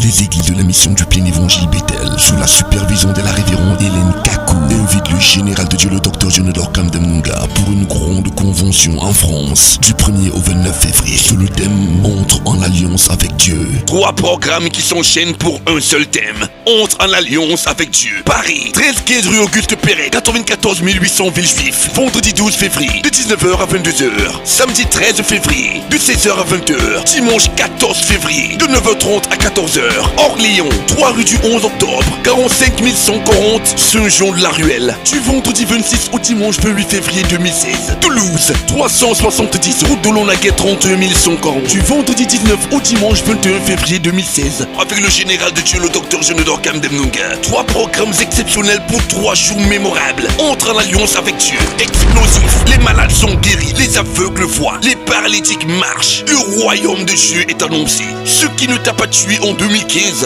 Les églises de la mission du plein évangile Bethel, sous la supervision de la révérende Hélène Kakou, invitent le général de Dieu, le docteur Jonador Kamdemnunga, pour une grande convention en France, du 1er au 29 février, sous le thème « Entre en alliance avec Dieu ». 3 programmes qui s'enchaînent pour un seul thème. Entre en alliance avec Dieu. Paris, 13-15 rue Auguste Perret, 94 800 Villejuif. Vendredi 12 février, de 19h à 22h. Samedi 13 février, de 16h à 20h. Dimanche 14 février, de 9h30 à 14h. Orléans, 3 rue du 11 octobre, 45 140 Saint-Jean-de-la-Ruelle. Du vendredi 26 au dimanche 28 février 2016. Toulouse, 370 route de Longueuil, 31 140. Du vendredi 19 au dimanche 21 février 2016. Avec le général de Dieu, le docteur Jonador Kamdemnunga. 3 programmes exceptionnels pour 3 jours mémorables. Entre en alliance avec Dieu. Explosif. Les malades sont guéris. Les aveugles voient. Les paralytiques marchent. Le royaume de Dieu est annoncé. Ce qui ne t'a pas tué en 2015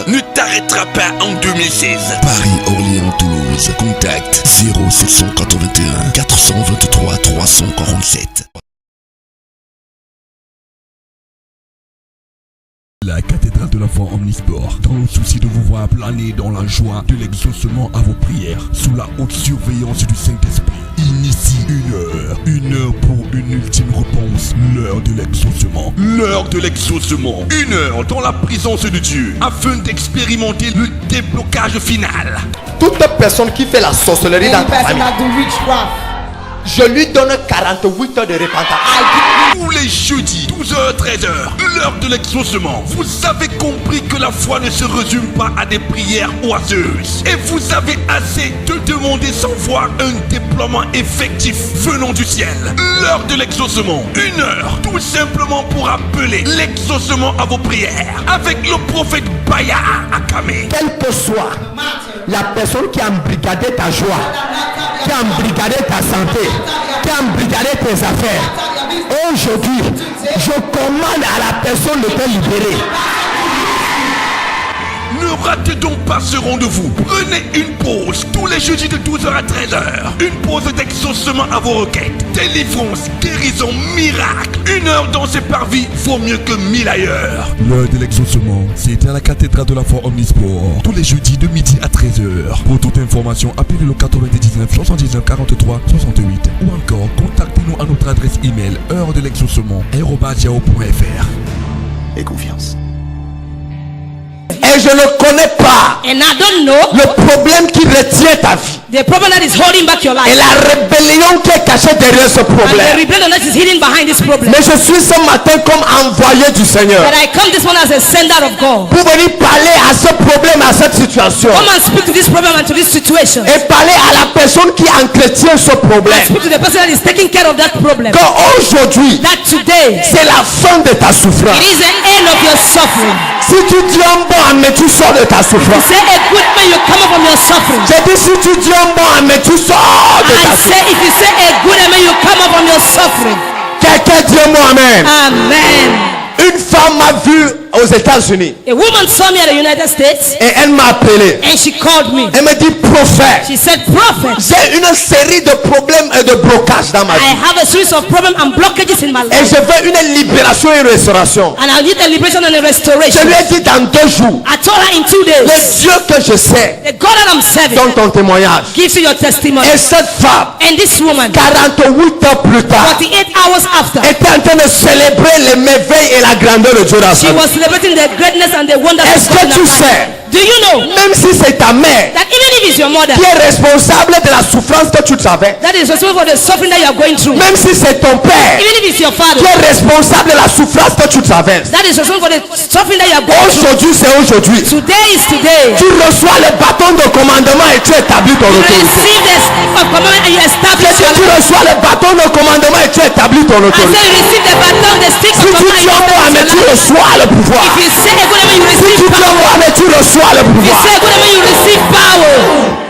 ne t'arrêtera pas en 2016. Paris, Orléans, Toulouse. Contact 0781 423 347. La cathédrale de la foi Omnisport, dans le souci de vous voir planer dans la joie de l'exaucement à vos prières, sous la haute surveillance du Saint-Esprit, initie une heure pour une ultime réponse, l'heure de l'exaucement. L'heure de l'exaucement. 1 heure dans la présence de Dieu, afin d'expérimenter le déblocage final. Toute personne qui fait la sorcellerie dans ta famille, je lui donne 48 heures de repentance. Tous les jeudis, 12h, 13h, l'heure de l'exaucement. Vous avez compris que la foi ne se résume pas à des prières oiseuses. Et vous avez assez de demander sans voir un déploiement effectif venant du ciel. L'heure de l'exaucement. 1 heure, tout simplement pour appeler l'exaucement à vos prières. Avec le prophète Baya Akame. Quelle que soit la personne qui a embrigadé ta joie, qui a embrigadé ta santé, qui a embrigadé tes affaires, aujourd'hui, je commande à la personne de te libérer. Ne ratez donc pas ce rendez-vous. Prenez une pause tous les jeudis de 12h à 13h. Une pause d'exaucement à vos requêtes. Délivrance, guérison, miracle. 1 heure dans ces parvis vaut mieux que 1000 ailleurs. L'heure de l'exaucement, c'est à la cathédrale de la foi Omnisport, tous les jeudis de midi à 13h. Pour toute information, appelez le 99 79 43 68 ou encore contactez-nous à notre adresse email heure-de-l'exaucement@yahoo.fr. Et confiance. Et je ne connais pas And I don't know le problème qui retient ta vie the problem that is holding back your et life. la rébellion qui est cachée derrière ce And the problème. rebellion that is hidden behind this problem. Mais je suis ce matin comme envoyé du Seigneur But I come this one as a sender of God. pour venir parler à ce problème, à cette situation, Come and speak to this problem and to this situation. et parler à la personne qui entretient ce problème. Speak to the person that is taking care of that problem. Qu'aujourd'hui, That today c'est la fin de ta souffrance. it is the end of your suffering. Si tu dis un bon amen, tu sors de ta You souffrance. say a good man, you come up from your suffering. J'ai dit si tu dis un bon amen, tu sors de I ta say souffrance. if you say a good man, you come up from your suffering. Quelqu'un dit un bon amen. Amen. Une femme m'a vu aux États-Unis A woman saw me at the United States et elle m'a appelé. and she called me. Elle me dit prophète, She said, Prophet, j'ai une série de problèmes et de blocages dans ma I vie. have a series of problems and blockages in my Et life. je veux une libération et une restauration. And I need a liberation and a Je restoration. lui ai dit dans 2 jours, I told her in 2 le days, Dieu que je sais the God that I'm serving donne ton témoignage. gives you your testimony. Et cette femme, And this woman, 48 heures plus tard, 48 hours after, était en train de célébrer les merveilles et la grandeur de Dieu dans she sa vie. was celebrating the greatness and the wonders of Est-ce God que in tu her life. sais, Do you know même si c'est ta mère that even if it's your mother qui est responsable de la souffrance que tu savais, that is responsible for the suffering that you are going through, même si c'est ton père even if it's your father qui est responsable de la souffrance que tu traverses, that is responsible for the suffering that you are going through, aujourd'hui c'est aujourd'hui. today is today. Tu reçois le bâton de commandement et tu établis ton You autorité. receive the stick of commandment and you establish Si your tu life. reçois le bâton de commandement et tu établis ton I autorité. say you receive the baton, the stick Si of tu commandment dis and un mot, you mais establish tu your life. reçois le pouvoir. If you say a good amen, you Si receive tu dis un power. mot, mais tu reçois le If you pouvoir. say a good amen, you receive power.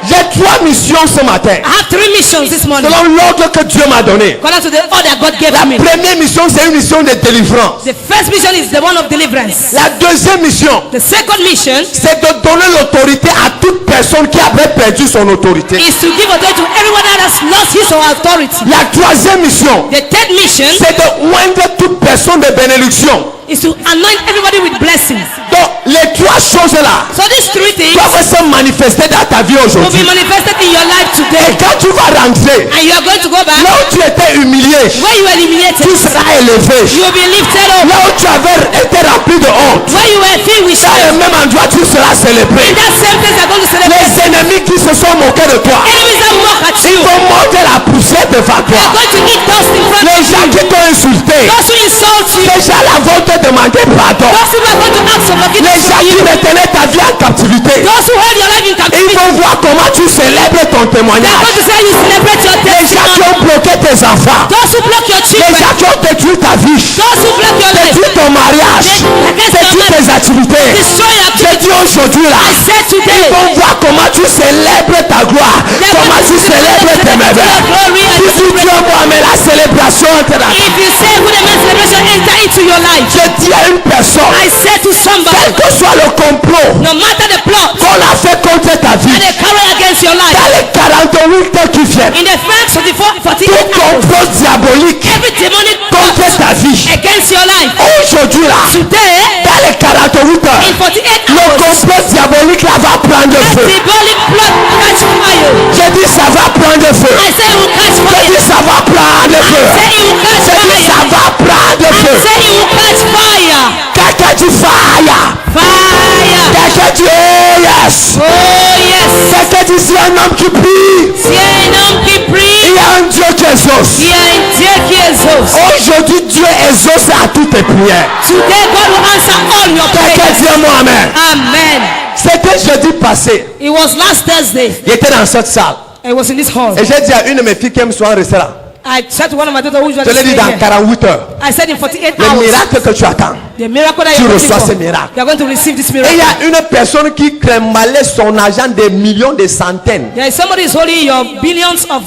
J'ai 3 missions ce matin, I have 3 missions this morning. selon l'ordre que Dieu m'a donné. According to the order God gave La me. première mission, c'est une mission de délivrance. The first mission is the one of deliverance. La deuxième mission, The second mission c'est de donner l'autorité à toute personne qui avait perdu son autorité. is to give authority to everyone that has lost his or her authority. La troisième mission, The third mission c'est de oindre toute personne de bénédiction. is to anoint everybody with blessings. Donc, les 3 choses-là So these three things doivent se manifester dans ta vie will be aujourd'hui. manifested in your life Et today. quand tu vas rentrer, And you are going to go back là où tu étais humilié, where you were eliminated. tu seras élevé. You will be lifted up. Là où tu avais été rempli de honte, Where you were filled with dans le shame. même endroit, tu seras célébré. In that same place, you are going to celebrate. Les ennemis qui se sont moqués de toi, Enemies that mock at ils you. vont monter la poussière devant They toi. are going to eat dust in front Les of gens you. qui t'ont insulté, Those who insult you. les gens là vont te demander pardon. Those who are going to ask for Les forgiveness gens from qui you. retenaient ta vie en captivité, Those who hold your life in ils captivity. vont voir comment tu célèbres ton They are témoignage. going to say you celebrate your Les gens qui testimony. ont bloqué tes enfants, Those who block your les children. gens qui ont détruit ta vie, Those who block your life. détruit ton mariage, détruit tes activités. Destroy your J'ai dit aujourd'hui là, I said today. ils vont voir comment tu célèbres ta gloire, They are comment going tu to célèbres tes celebrate merveilles. your glory and Si tu dis moi, mais la célébration entre dans ta vie. If you say good amen celebration enter into your life. Je dis à une personne, I said to quel somebody, que soit le complot no matter the plot qu'on a fait contre ta and vie, they carry against your life, dans les 48 heures qui viennent, in the first 48 tout hours, complot diabolique every demonic contre plot ta vie, against your life, aujourd'hui là, today, dans les 48 heures, in 48 le hours, complot diabolique là va prendre that feu. demonic plot catch fire. J'ai dit ça va prendre feu. I say it will catch J'ai fire. dit ça va prendre I feu. say it will catch J'ai dit ça fire. va prendre I feu. say it will catch fire. Quelqu'un dit fire. Fire. Quelqu'un dit oh yes. Oh yes. Quelqu'un dit c'est un homme qui prie. Si un homme qui Il prie, y a un Dieu qui exauce. il y a un Dieu qui exauce. Aujourd'hui Dieu exauce à toutes tes prières. Today God will answer all your Quelqu'un prayers. dit moi amen. Amen. C'était jeudi passé. It was last Thursday. Il était dans cette salle. I was in this hall. Et j'ai dit à une de mes filles qui aime souvent rester là. I said to one of my daughters who Je usually l'ai dit stay dans here. 48 heures. I said in 48 Le hours, miracle que tu attends. the miracle that Tu you're reçois ce looking for, miracle. you're going to receive this Et il miracle. y a une personne qui crémalait son argent des millions, des centaines There is somebody who's holding your billions of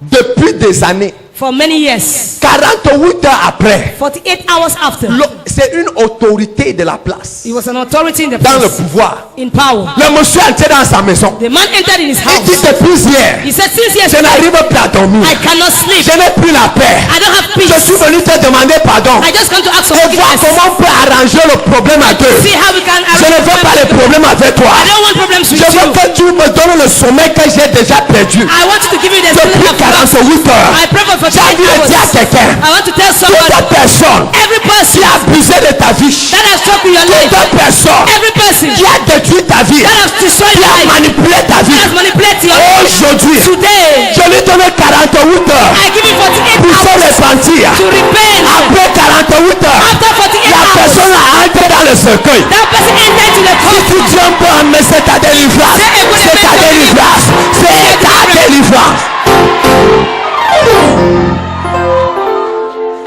depuis des années. for many years. 48 heures après, 48 hours after, c'est une autorité de la place, he was an authority in the dans le place, pouvoir. in power. Le monsieur est entré dans sa maison. The man entered in his Il dit house. depuis hier, He said, since je yesterday, n'arrive plus à dormir. I cannot sleep. Je n'ai plus la paix. I don't have Je peace. suis venu te demander pardon. I just come to ask for Et voir forgiveness. comment on peut arranger le problème à deux. See how we can Je ne veux pas les problèmes avec toi. I don't want problems with Je veux you. que tu me donnes le sommeil que j'ai déjà perdu. I want you to give me the Depuis spirit of love. 48 heures. I pray for J'ai envie 48 de dire à hours. quelqu'un, I want to tell somebody, toute personne every qui person a abusé de ta vie, that has troubled your life, toute personne every person qui a détruit ta vie, that has destroyed qui your a life, manipulé ta that vie, has manipulated your life, aujourd'hui, today, je lui donne 48 heures I give you 48 pour se hours repentir. to repent. Après 48 heures, After 48 la hours, personne a entré dans le cercueil. that person entered to the Si court. tu dis un peu, mais c'est ta délivrance. C'est ta délivrance. C'est ta délivrance.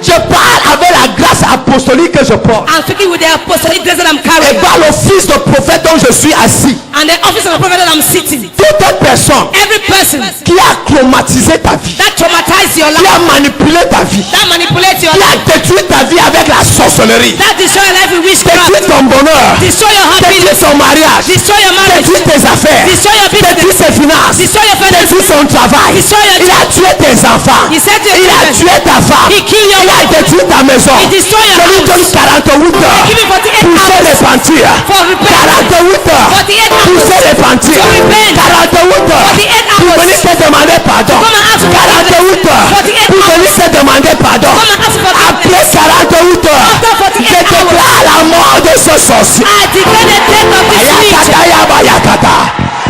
Je parle avec la grâce apostolique que je porte. I'm speaking with the apostolic grace that I'm Et carrying, par l'office de prophète dont je suis assis. and the office of the prophet that I'm sitting. Toute personne Every person qui a traumatisé ta vie, that traumatized your qui life, a manipulé ta vie, that manipulates your qui a life, détruit ta vie avec la sorcellerie, that destroy your life with détruit witchcraft, ton bonheur, destroy your détruit happiness, ton mariage, destroy your marriage, détruit tes affaires, destroy your détruit business, ses finances, destroy your détruit finances. son travail. Destroy your Il a tué tes enfants. He said to your Il a children, tué ta femme. He killed your Il a wife. détruit ta maison. He destroyed your Je lui donne house. 48 heures Give me 48 pour se hours repentir. for repentance. 48 heures 48 pour hours se repentir. to repent. 48 heures 48 pour hours venir te demander pardon. come and ask for 48 heures 48 pour venir te demander pardon. Come and ask for Après 48 heures, After 48 je déclare la mort de ce sorcier. I declare the death of this witch. Ayakata yaba yakata.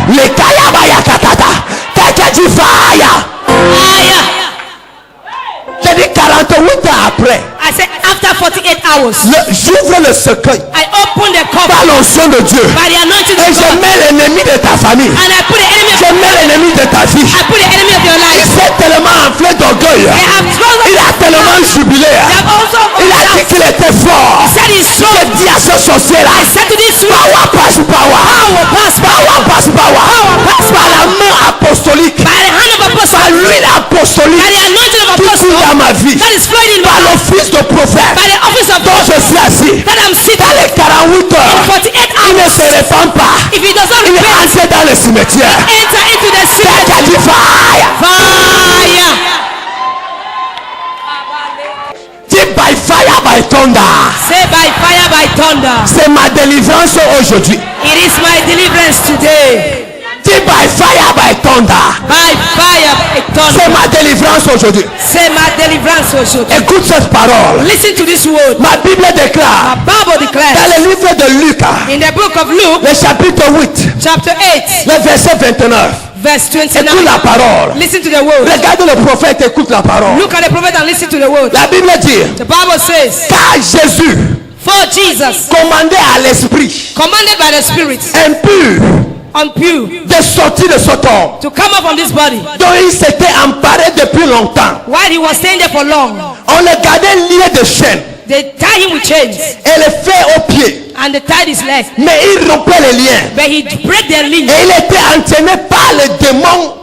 Le kayaba yakatata. Quelqu'un dit fire. Fire. J'ai dit 48 heures après. I said after 48 hours, J'ouvre le cercueil I open the par cover l'onction de Dieu. by the anointing Et of je God, mets l'ennemi de ta famille. and I put the enemy Je of mets l'ennemi de ta vie. I put the enemy of your Il life. s'est tellement enflé d'orgueil. They have thrown Il a tellement jubilé. They have also Il a dit qu'il était fort. said he's Je strong. dis à ce sorcier-là, I said to this witch, power passe power. power pass by Power passe power. Passe par la main apostolique. the hand of apostle, Par l'huile by apostolique the anointing of qui apostle coule dans ma vie. that is flowing in my Par life, l'office de prophète by the office of dont God je suis assis. that I'm sitting Dans les 48 heures, 48 il ne hours. se répand pas. If he does not Il est repent, entré dans le cimetière. enter into the Quelqu'un city. dit fire. Fire. Dis by fire, by by thunder. Say by fire, by thunder. C'est ma délivrance aujourd'hui. It is my deliverance today. Dis by fire, by thunder. By fire, by C'est thunder. ma délivrance aujourd'hui. Say my deliverance aujourd'hui. Écoute cette parole. Listen to this word. Ma Bible déclare The Bible dans declares le livre de Luc, in the book of Luke, le chapitre 8, chapter 8, le verset 29. verse Écoute la 29. parole. Listen to the word. Regarde le prophète, écoute la parole. Look at the prophet and listen to the word. La Bible dit, The Bible says, car Jésus, for Jesus, commandé à l'esprit commanded by the Spirit, impur unpure, de sortir de cet homme to come up from this body, dont il s'était emparé depuis longtemps. while he was staying there for long, On le gardait lié de chaînes they tied him with chains et le fait aux pieds. and they tied his legs, Mais il rompait les liens. but he broke their limbs, Et il était entraîné par les démons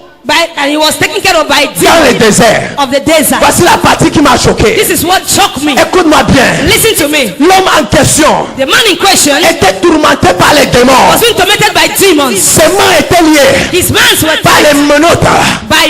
and he was taken care of by dans le demons désert. of the desert. Voici la partie qui m'a choqué. This is what shocked me. Écoute-moi bien. Listen to me. L'homme en question The man in question était tourmenté par les démons. was being tormented by demons. Ses mains étaient liées His hands were par les tied menottes, par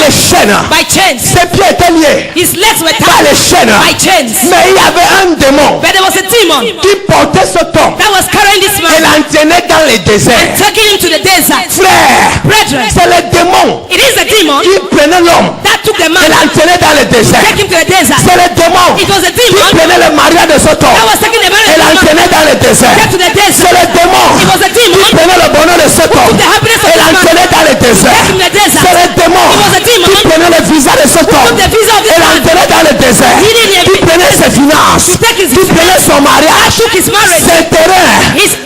les by chaînes. chains. Ses pieds étaient liés His legs were par les tied chaînes. by chains. Mais il y avait un démon But there was a demon qui portait ce homme that was carrying this et man l'entraînait dans les déserts. taking him to the desert. Frère, Brethren, c'est le démon it is a demon qui prenait l'homme that took the et man, l'entraînait dans le désert. take him to the desert. C'est le démon It was a qui demon prenait le mariage de ce that homme was taking the man et l'entraînait dans le désert. take to the C'est desert. le démon It was a qui demon prenait le bonheur de cet homme the happiness of et this man l'entraînait dans le désert. take him to the desert. C'est le démon It was a demon qui prenait le visa de cet homme took the visa of et this man l'entraînait dans le désert. He didn't Qui prenait ses finances, to take his qui prenait son mariage, took his marriage, ses terrains,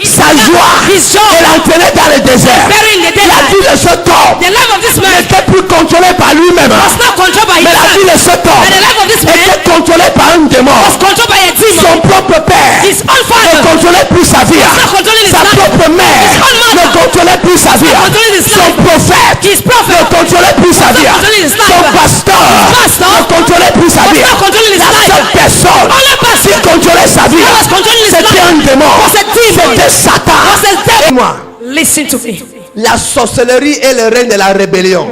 sa joie his joy, et l'entraînait dans le désert. buried in the La desert. vie de cet homme The life of this man n'était plus contrôlée par lui-même, was not controlled by mais la vie himself, de cet homme and the life of this man était contrôlée par un démon. was controlled by a demon. Son propre père His own ne father contrôlait plus sa vie. not controlling his Sa life. propre mère His own mother ne contrôlait plus sa vie. not controlling his Son life. prophète His ne prophet contrôlait plus sa vie. controlling his Son life. pasteur pastor ne contrôlait plus sa was vie. not controlling his La life. seule personne Only person qui contrôlait sa vie, that was controlling his c'était life un démon. was a demon. C'était Satan. Was a devil. Et moi, Listen to me. la sorcellerie est le règne de la rébellion.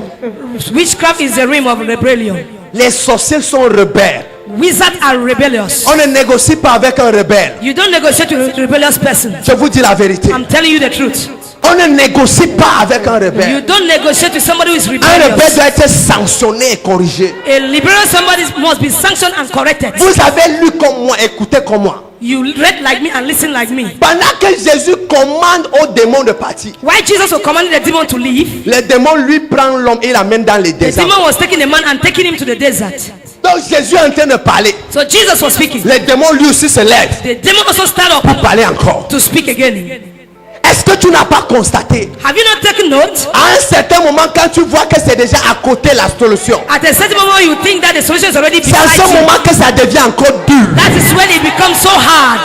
Witchcraft is the realm of rebellion. Les sorciers sont rebelles. Wizards are rebellious. On ne négocie pas avec un rebelle. You don't negotiate with a rebellious person. Je vous dis la vérité. I'm telling you the truth. On ne négocie pas avec un You rebelle. don't negotiate with somebody who is Un rebellious. rebelle doit être sanctionné et corrigé. A liberal somebody must be sanctioned and corrected. Vous avez lu comme moi, écoutez comme moi. You read like me and listen like me. Pendant que Jésus commande aux démons de partir, Why Jesus was commanding the demon to leave? le démon lui prend l'homme et l'amène dans les The déserts. demon was taking the man and taking him to the desert. Donc Jésus est en train de parler. So Jesus was speaking. Le démon lui aussi se lève The demon also stand pour up parler encore. to speak again. Est-ce que tu n'as pas constaté? Have you not taken note? À un certain moment, quand tu vois que c'est déjà à côté la solution, At a certain moment, you think that the solution is already c'est à beside ce you. moment que ça devient encore dur. That is when it becomes so hard.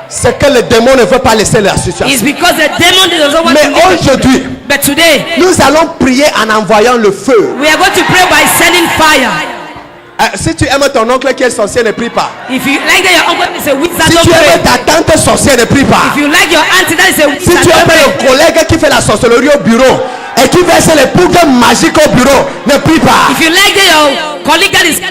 C'est que le démon ne veut pas laisser la situation. It's because the demon doesn't want Mais to leave. aujourd'hui, But today, nous allons prier en envoyant le feu. we are going to pray by sending fire. Si tu aimes ton oncle qui est sorcier, ne prie pas. If you like that your uncle is a wizard, Si don't tu aimes pray. ta tante sorcière, ne prie pas. If you like your auntie that is a Si wizard, tu don't aimes pray. le collègue qui fait la sorcellerie au bureau et qui verse les poudres magiques au bureau, ne prie pas. If you like that your colleague that is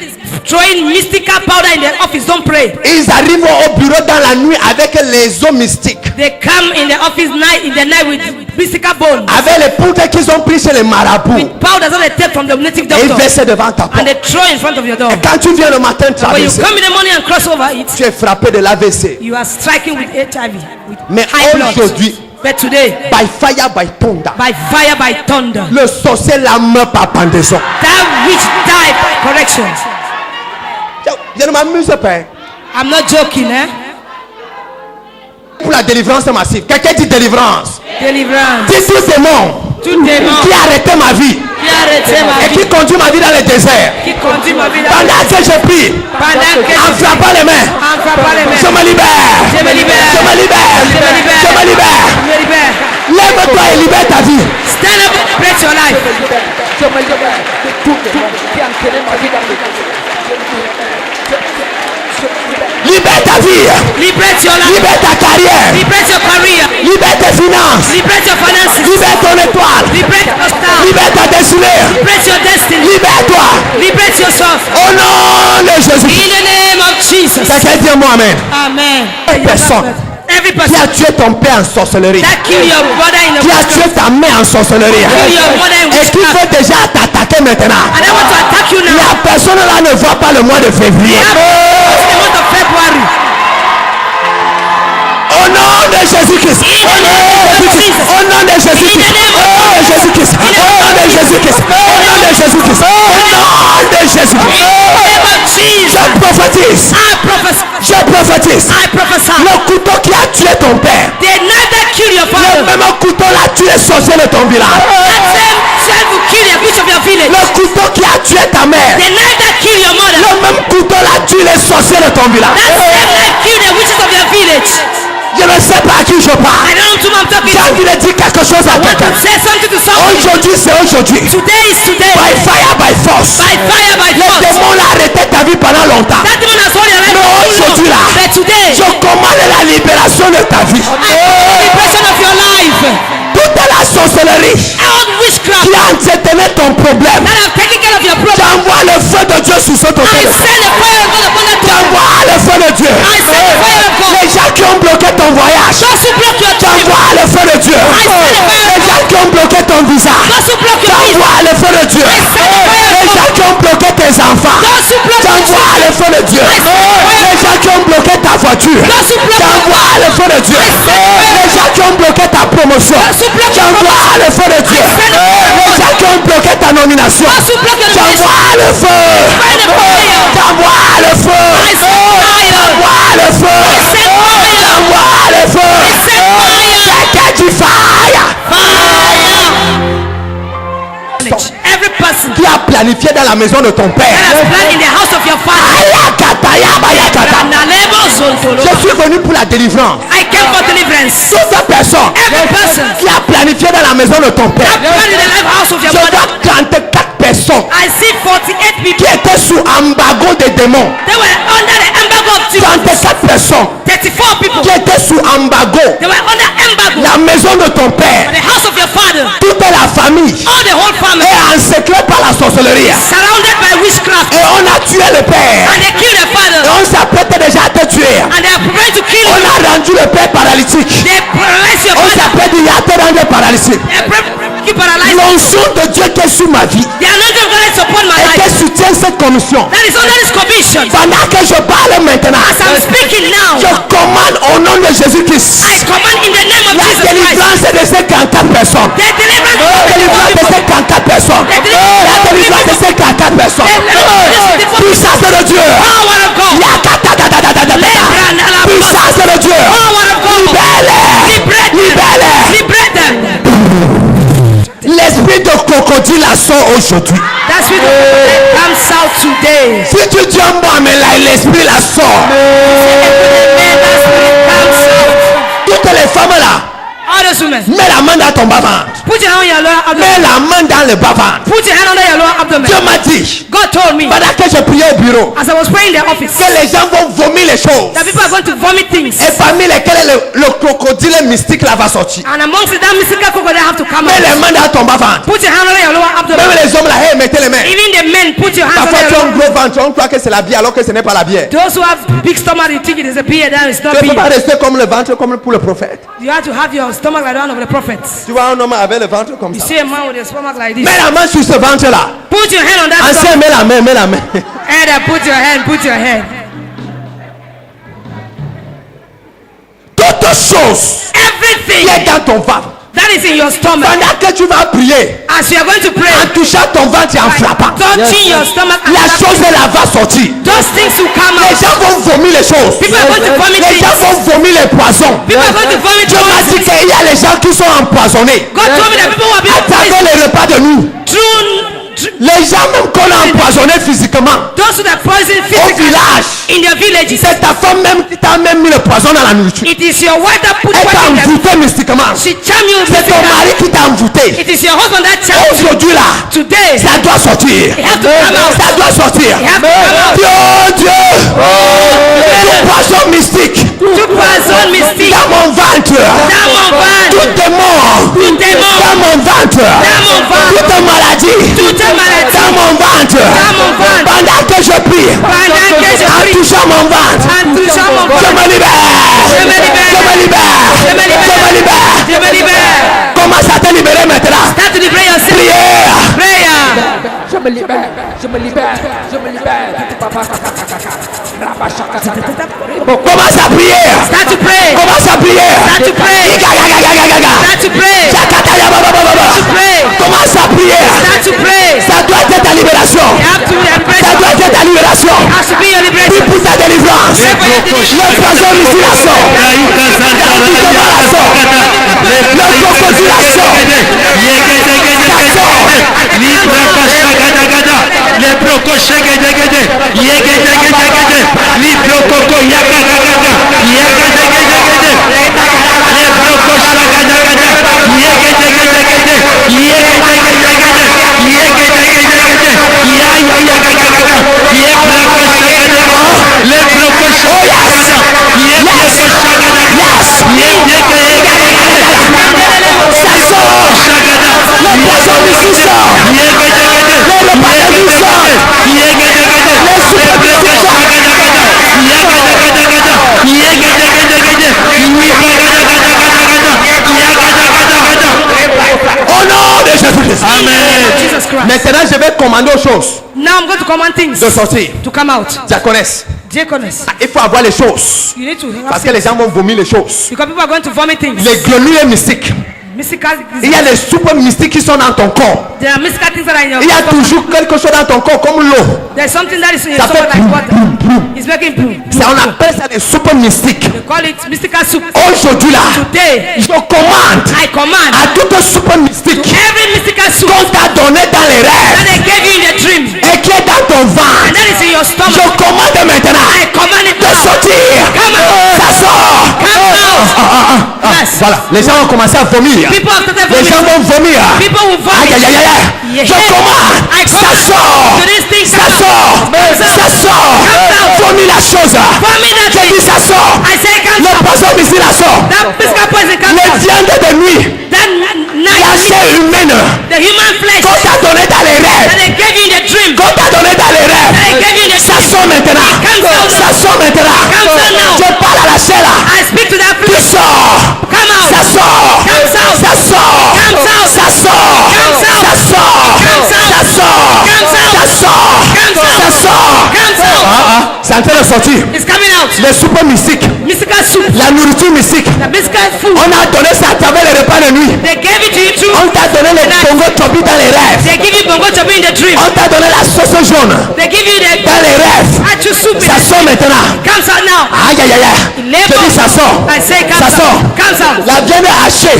throwing mystical powder in the office, don't pray. Ils arrivent au bureau dans la nuit avec les eaux mystiques, They come in the office in the night with mystical bones, avec les poudres qu'ils ont pris chez les marabouts. powders that they take from the native Et ils doctor, versent devant ta and porte. they throw in front of your door. Quand tu viens le matin When you traverser, come in the morning and cross over it, tu es frappé de l'AVC. you are striking with HIV, with Mais high blood. aujourd'hui, But today, by fire, by thunder, by fire, by thunder, le sorcier la meurt par pendaison. that which died by correction. Je ne m'amuse pas. I'm not joking, eh? Pour la délivrance massive. Quelqu'un dit délivrance. Deliverance. Dis tout démon Tout démon qui a arrêté ma vie qui a arrêté ma et vie, qui conduit ma vie dans le désert. qui conduit ma vie dans Pendant que je prie, pendant que en frappant les mains, en frappant les je mains, me libère. je me libère, Je me libère. je me libère, Je me libère. je me libère. Lève-toi et libère ta vie. Stand up and break your life. Libère ta vie. Liberate your life. Libère ta carrière. Liberate your career. Libère tes finances. Liberate your finances. Libère ton étoile. Liberate your star. Libère ta destinée. Liberate your destiny. Libère-toi. Liberate yourself. Au nom de Jésus. In the name of Jesus. Quelqu'un dit moi amen. Amen. Personne Every qui person a tué ton père en sorcellerie, that kill your brother in the qui a tué ta mère en sorcellerie, kill your mother in et qui witchcraft, veut déjà t'attaquer maintenant, and they want to attack you now. la personne là ne voit pas le mois de février. It's the month of February. Au nom de Jésus-Christ. Au nom de Jésus-Christ. Au nom de Jésus-Christ. Au nom de Jésus-Christ. Au nom de Jésus-Christ. Au nom de Jésus-Christ. Je prophétise. Je prophétise. I prophesy. Le couteau qui a tué ton père, The knife that killed your le father, même couteau l'a tué sorcier de ton village. that same child will kill the bitch of your village. Le couteau qui a tué ta mère, The knife that killed your mother, le même couteau l'a tué les sorciers de ton village. that same knife killed the witches of your village. Je ne sais pas à qui je I parle. don't know to whom I'm talking J'ai to. envie de dire quelque chose à I want quelqu'un. to say something to someone. Aujourd'hui, c'est aujourd'hui. Today is today. By fire, by force. By fire, by Le force. démon l'a arrêté ta vie pendant longtemps. That demon has hold your life Mais for too aujourd'hui long. là, But today, je commande la libération de ta vie. the person of your life, Toute la sorcellerie all witchcraft qui a entretenu ton problème, that have taken care of your problem, j'envoie le feu de Dieu sur cet I hôtel. send the fire of God upon that door. J'envoie le feu de Dieu. I send the fire of God. Les gens qui ont bloqué ton voyage, Those who block your trip, j'envoie le feu de Dieu. Les gens qui ont bloqué ton visa, those who block your visa, j'envoie le feu de Dieu. Les gens qui ont bloqué tes enfants, those who block your j'envoie le feu de Dieu. Les gens qui ont bloqué ta voiture, j'envoie le feu de Dieu. Les gens qui ont bloqué ta promotion, j'envoie le feu de Dieu. Les gens qui ont bloqué ta nomination, j'envoie le feu. J'envoie le feu. J'envoie le feu. J'envoie le feu. Quelqu'un dit fire. every person Qui a planifié dans la maison de ton that père. has planned in the house of your father. Ayakata, yabayakata. Je suis venu pour la délivrance. I came for deliverance. Toute personne Every person qui a planifié dans la maison de ton père. that planned in the life house of Je your vois father. 34 personnes I see 48 qui people. étaient sous embargo des démons. They were under the embargo of demons. 34 personnes 34 people. qui étaient sous embargo. They were under embargo. La maison de ton père, The house of your father. toute la famille All the whole family. est encerclée par la sorcellerie. Surrounded by witchcraft. Et on a tué le père. And they killed the Et father. on s'apprêtait déjà à te tuer. And they are preparing to kill On you. a rendu le père paralytique. They paralyze your On father. s'apprête à te rendre paralytique. They keep paralyzed. L'onction de Dieu qui est sur ma vie The anointing of God is upon my et life. qui soutient cette commission. That is under this commission. Pendant que je parle maintenant, As I'm speaking now, je commande au nom de Jésus-Christ I command in the name of la Jesus Christ. délivrance de ces 44 personnes. The deliverance La of the délivrance de people. ces 44 personnes. La délivrance de ces 44 personnes. Puissance de Dieu. Power of God. Puissance de Dieu. Power of God. Libère-les. Libère-les. Liberate them. L'esprit de crocodile sort aujourd'hui. That spirit of God comes out today. Si tu dis un bon amen là, l'esprit la sort. Amen. That spirit comes out. Toutes les femmes là, All those women, mets la main dans ton bas-ventre. put your hand on your lower abdomen. Mets la main dans le bas-ventre. Put your hand under your lower abdomen. Dieu m'a dit, God told me pendant que je priais au bureau, as I was praying in the office que les gens vont vomir les choses. that people are going to vomit things. Et parmi lesquels le crocodile mystique là va sortir. And amongst it, that mystical crocodile have to come Mets les out. mains dans ton bas-ventre. Put your hand under your lower Même abdomen. les hommes là, hey, mettez les mains. Even the men, put your hands Parfois under tu as your un lower. gros ventre, on croit que c'est la bière alors que ce n'est pas la bière. Those who have big stomach, you think it is a beer, that is not Tu ne peux pas beer. rester comme le ventre, comme pour le prophète. You have to have your stomach like the one of the prophets. Tu vois un homme avec le ventre comme You ça. see a man with a stomach like this. Mets la main sur ce ventre là. Put your hand on that Ancien, stomach. mets la main, mets la main. And put your hand, put your hand. Toute chose Everything qui est dans ton ventre. that is in your stomach, Pendant que tu vas prier, as you are going to pray, en touchant ton ventre et en frappant, touching your stomach, and la chose slapping, là va sortir. those things will come Les out. gens vont vomir les choses. People are going to vomit Les gens things. vont vomir les poisons. People are going to vomit Dieu m'a dit things. qu'il y a les gens qui sont empoisonnés God told me that people who have been à travers poisoned les repas de nous. through Les gens même qu'on a empoisonnés physiquement those who are poisoned au physically village. in their villages. C'est ta femme même qui t'a même mis le poison dans la nourriture. It is your wife that put Elle t'a poison in them. envoûté mystiquement. She charm you C'est ton mari physically. qui t'a envoûté. It is your husband that charm you. Aujourd'hui là, Today, ça doit sortir. it has to come out. Ça doit sortir. It has to come out. Dieu, tout poison mystique Tout poison mystique dans mon ventre. dans mon ventre, Tout démon tout démon dans mon ventre. dans mon ventre, Toute maladie toute maladie dans mon ventre. dans mon ventre. Pendant que je prie, Pendant que je prie, touchant mon ventre, En touchant mon je ventre. me libère. Je me libère. Je me libère. Je me libère. Je me libère. Je me libère. Commence à te libérer maintenant. Start to liberate yourself. Prière. Prayer. Je me libère, je me libère, je me libère. Commence à prier. Start to pray. Commence à prier. Start to pray. Start to pray. Pray. Commence à prier. Start to pray. Ça doit être ta libération. You have to embrace Ça doit it. être ta libération. Has to be your Prie liberation. pour ta délivrance. Pray for your deliverance. Le poison ici la sort. Le crocodile la sort. Au nom de Jésus-Christ. Jesus Christ. Maintenant, je vais commander aux choses Now I'm going to command things de sortir. to come out. Diaconesse, Diaconess, il faut avoir les choses. you need to Parce que les gens vont vomir les choses. because people are going to vomit things. Les grenouilles mystiques. Mystical. Il y a les super mystiques qui sont dans ton corps. There are mystical things that are in your Il y a stomach. toujours quelque chose dans ton corps comme l'eau. There's something that is in Ça your fait stomach like water. It's making blue. Ça, on appelle ça les super mystiques. They call it mystical soup. Aujourd'hui là, Today, je commande I command à tout super mystique every mystical soup qu'on t'a donné dans les that rêves they gave you in the dream et qui est dans ton and ventre. that is in your Je stomach. commande maintenant I command it de now. sortir. Come out. Ça sort. Come out. Yes. Voilà, les gens ont commencé à vomir. People have started Les gens vomiting. vont vomir. People will Aïe, vomit. aïe, aïe, aïe. Yeah. Je commande. I Ça command. sort. To this thing, Ça come sort. out. Come Ça out. sort. Come out. Vomit la chose. Vomit that Je thing. dis ça sort. I say come Le out. poisson ici la sort. That mystical poison comes Les out. viandes de nuit. That La night, chair humaine. the human flesh Qu'on t'a donné dans les that rêves. they gave you in the dream. Qu'on t'a donné dans les rêves. That they gave you in the Ça dream. sort maintenant. Comes out now. Ça sort maintenant. Comes out now. Je parle à la chair là. I speak to that Tu flesh. sors. Come out. Ça sort. Comes out. Ça sort. Comes out. Ça sort. Comes out. Ça sort. Comes out. Ça sort. Comes out. Ça sort. Comes out. Ça sort. Comes out. C'est en train de sortir. It's coming out. Les soupes mystiques. Mystical soup. La nourriture mystique. The mystical food. On a donné ça à travers les repas de nuit. They gave it to you too. On t'a donné les bongo chobi dans les rêves. They give you bongo chobi in the dream. On t'a donné la sauce jaune They give you the dans les rêves. actual soup in Ça the sort maintenant. comes out now. Aïe aïe aïe aïe. Je dis ça sort. I say Ça comes sort. out. Comes out. La viande hachée.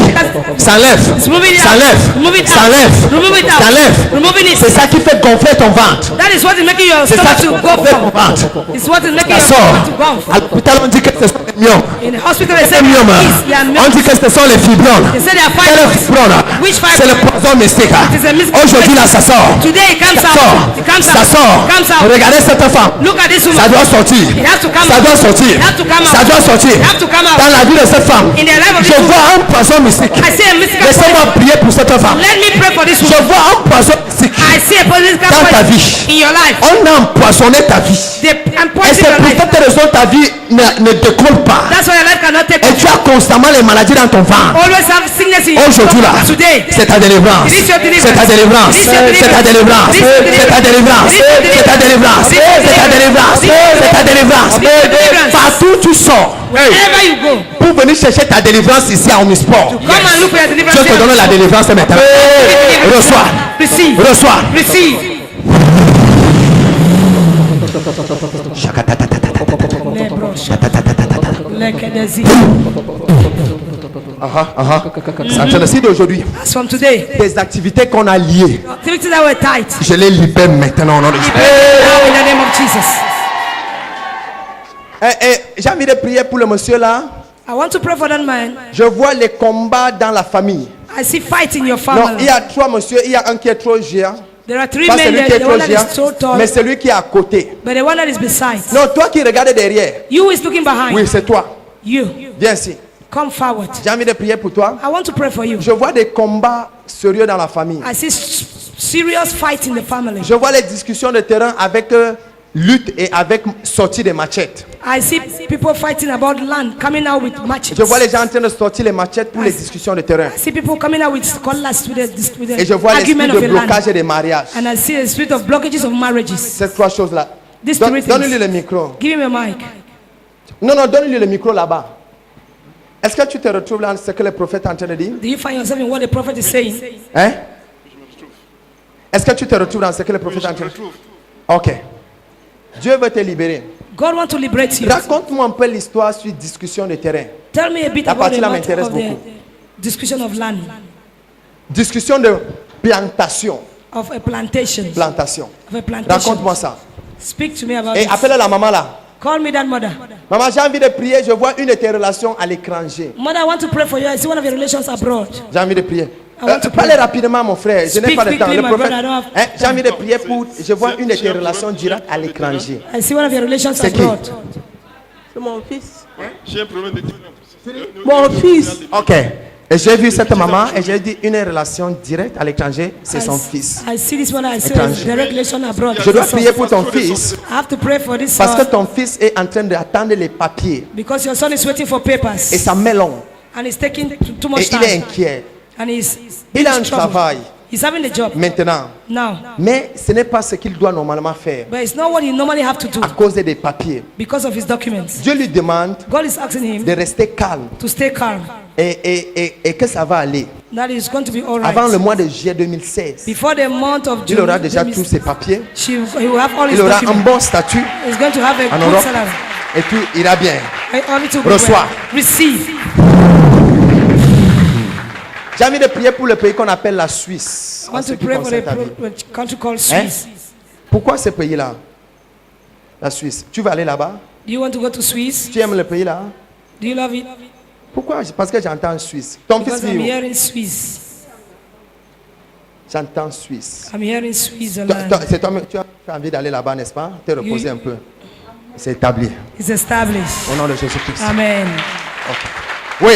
S'enlève. Remove it out. S'enlève. Remove it out. S'enlève. Remove it out. S'enlève. Removing it. C'est ça qui fait gonfler ton ventre. That is what is making your C'est ça stomach qui to fait go gonfler ton down. ventre. It's what is making Ça your sort. stomach to gonfle. À l'hôpital on dit que ce sont les myommes. In the hospital they say Les myommes. they are On dit que ce sont les fibromes. They say they are Quel est le fibroids. fibrome? Which C'est le fibroid? poison mystique. It is a mystical Aujourd'hui là ça sort. Today it comes Ça sort. out. It comes Ça out. sort. Comes out. Regardez cette femme. Look at this Ça woman. doit sortir. It has to come Ça out. doit sortir. It has to come out. Ça doit sortir. It has to come out. Dans la vie de cette femme, In the life of je this woman. vois un poison mystique. I see a mystical Laissez-moi poison. prier pour cette femme. Let me pray for this Je woman. vois un poison mystique. I see a mystical Dans ta poison vie. in your life. On a empoisonné ta vie. They Et poison c'est your pour life. cette raison ta vie ne décolle pas. That's why your life cannot take Et tu as constamment les maladies dans ton ventre. always have sickness in your Aujourd'hui là, stomach. Today. c'est ta délivrance. It is your deliverance. C'est ta délivrance. It is your C'est ta délivrance. deliverance. C'est ta délivrance. It is your C'est ta délivrance. It is your C'est ta délivrance. It is your C'est ta délivrance. It is your deliverance. Partout où tu sors, Wherever you go, pour venir chercher ta délivrance ici à Omnisport, come and look for your deliverance. je te donne la délivrance maintenant. Reçois. Receive. Reçois. Receive. C'est en train de dire d'aujourd'hui, As from today, des activités qu'on a liées, activities that were tight. je les libère maintenant au nom de Jésus. Now in the name of Jesus. J'ai envie de prier pour le monsieur là. I want to pray for that man. Je vois les combats dans la famille. I see fight in your Non, il family. y a trois monsieur, il y a un qui est trop géant. There are three Pas men celui there. qui est The trop one that géant, is so tall, mais celui qui est à côté. but the one that is beside. Non, toi qui regardes derrière. You is looking behind. Oui, c'est toi. You. Viens ici. Come forward. J'ai envie de prier pour toi. I want to pray for you. Je vois des combats sérieux dans la famille. I see serious fight in the family. Je vois les discussions de terrain avec lutte et avec sortie des machettes. I see people fighting about land, coming out with machetes. Je vois les gens en train de sortir les machettes pour les discussions de terrain. I see people coming out with scholars with Et je the vois l'esprit argument de of a blocage land. des mariages. And I see a spirit of blockages of marriages. Ces trois choses-là. These three Donne-lui things. le micro. Give him a mic. Non, donne-lui le micro là-bas. Est-ce que tu te retrouves dans ce que le prophète est en train de dire? Do you find yourself in what the prophet is saying? Hein? Est-ce que tu te retrouves dans ce que le prophète est en train de dire? Ok. Dieu veut te libérer. God wants to liberate you. Raconte-moi un peu l'histoire sur discussion de terrain. Tell me a bit La about partie the là matter m'intéresse of beaucoup. the discussion of land, Discussion de plantation. of a plantation. Plantation. Of a plantation. Raconte-moi ça. Speak to me about Et it. appelle la maman là. Call me that mother. Maman, j'ai envie de prier. Je vois une de tes relations à l'étranger. Mother, I want to pray for you. I see one of your relations abroad. J'ai envie de prier. I want to pray. Parlez rapidement, mon frère. Je n'ai Speak pas de temps. quickly, Le my prophète. brother, I don't have Hein, j'ai envie de prier pour. Je vois une de tes relations directes à l'étranger. I see one of your relations C'est qui? abroad. C'est mon fils. J'ai un problème de Mon fils. Ok. Et j'ai vu cette maman et j'ai dit une relation directe à l'étranger, c'est son fils. I see this one. I see Étranger. the relation abroad. Je dois prier pour ton fils I have to pray for this parce que son ton fils est en train d'attendre les papiers because your son is waiting for et papers ça met long and it's taking too et much il est time inquiet. and he's Il a un trouble. travail He's having a job maintenant, now, mais ce n'est pas ce qu'il doit normalement faire but it's not what he normally have to do à cause des papiers. because of his documents. Dieu lui demande God is asking him de rester calme to stay calm. et que ça va aller. That is going to be all Avant le right. mois de juillet 2016, Before the month of il June, aura déjà tous ses papiers, he will have all his il aura un documents. bon statut He's going to have a en good Europe salary. et tout ira bien. All it will be Reçois. well. Receive. J'ai envie de prier pour le pays qu'on appelle la Suisse. I en want ce to qui pray for concerne ta vie. a country called Hein? Swiss. Pourquoi ce pays-là? La Suisse. Tu veux aller là-bas? Do you want to go to Swiss? Tu aimes le pays là? Do you love it? Pourquoi? Parce que j'entends Suisse. Ton fils Because I'm vit où? here in Swiss. J'entends Suisse. I'm here in Switzerland. C'est toi, tu as envie d'aller là-bas, n'est-ce pas? Te reposer un peu. C'est établi. It's established. Au nom de Jésus-Christ. Amen. Oui.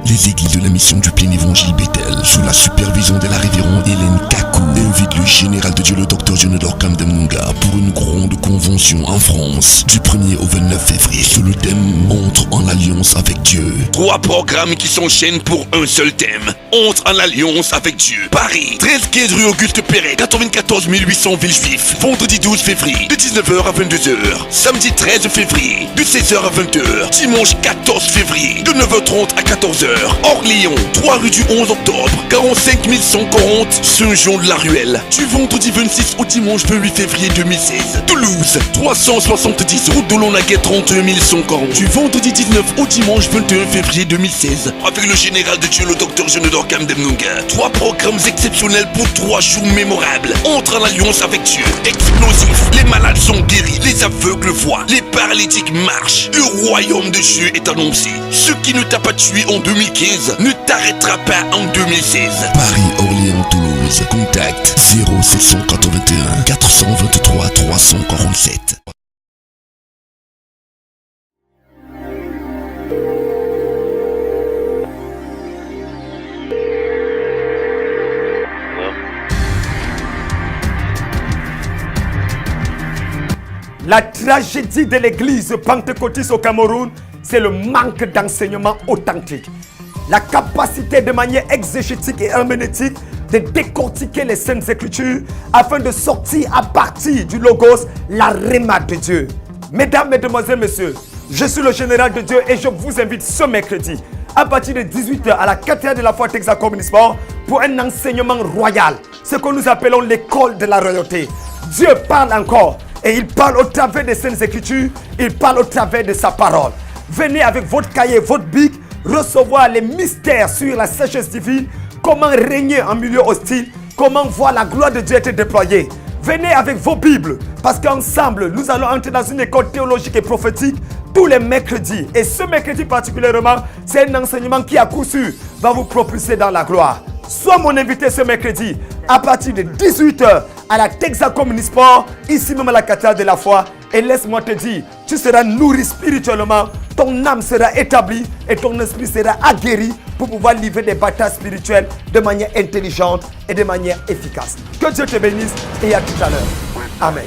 Les églises de la mission du plein évangile Bethel, sous la supervision de la révérende Hélène Kakou, invitent le général de Dieu, le docteur Jonador Kamdemnunga, pour une grande convention en France, du 1er au 29 février, sous le thème Entre en alliance avec Dieu. 3 programmes qui s'enchaînent pour un seul thème. Entre en alliance avec Dieu. Paris, 13 quai rue Auguste Perret, 94 800 Villejuif. Vendredi 12 février, de 19h à 22h. Samedi 13 février, de 16h à 20h. Dimanche 14 février, de 9h30 à 14h. Orléans, 3 rue du 11 octobre, 45 140 Saint-Jean-de-la-Ruelle. Du vendredi 26 au dimanche 28 février 2016. Toulouse, 370 route de Longueuil, 31 140. Du vendredi 19 au dimanche 21 février 2016. Avec le général de Dieu, le docteur Jonador Kamdemnunga. 3 programmes exceptionnels pour 3 jours mémorables. Entre en alliance avec Dieu. Explosif, les malades sont guéris, les aveugles voient, les paralytiques marchent. Le royaume de Dieu est annoncé. Ce qui ne t'a pas tué en 2015 ne t'arrêtera pas en 2016. Paris, Orléans, Toulouse. Contact 0781 423 347. La tragédie de l'église pentecôtiste au Cameroun, c'est le manque d'enseignement authentique. La capacité de manière exégétique et herméneutique de décortiquer les Saintes Écritures afin de sortir à partir du Logos la rhéma de Dieu. Mesdames, Mesdemoiselles, Messieurs, je suis le général de Dieu et je vous invite ce mercredi à partir de 18h à la cathédrale de la foi Texas Communisport pour un enseignement royal, ce que nous appelons l'école de la royauté. Dieu parle encore et il parle au travers des Saintes Écritures, il parle au travers de sa parole. Venez avec votre cahier, votre bic, recevoir les mystères sur la sagesse divine, comment régner en milieu hostile, comment voir la gloire de Dieu être déployée. Venez avec vos Bibles, parce qu'ensemble, nous allons entrer dans une école théologique et prophétique tous les mercredis. Et ce mercredi particulièrement, c'est un enseignement qui à coup sûr va vous propulser dans la gloire. Sois mon invité ce mercredi à partir de 18h à la Texas Communisport, ici même à la cathédrale de la foi. Et laisse-moi te dire, tu seras nourri spirituellement, ton âme sera établie et ton esprit sera aguerri pour pouvoir livrer des batailles spirituelles de manière intelligente et de manière efficace. Que Dieu te bénisse et à tout à l'heure. Amen.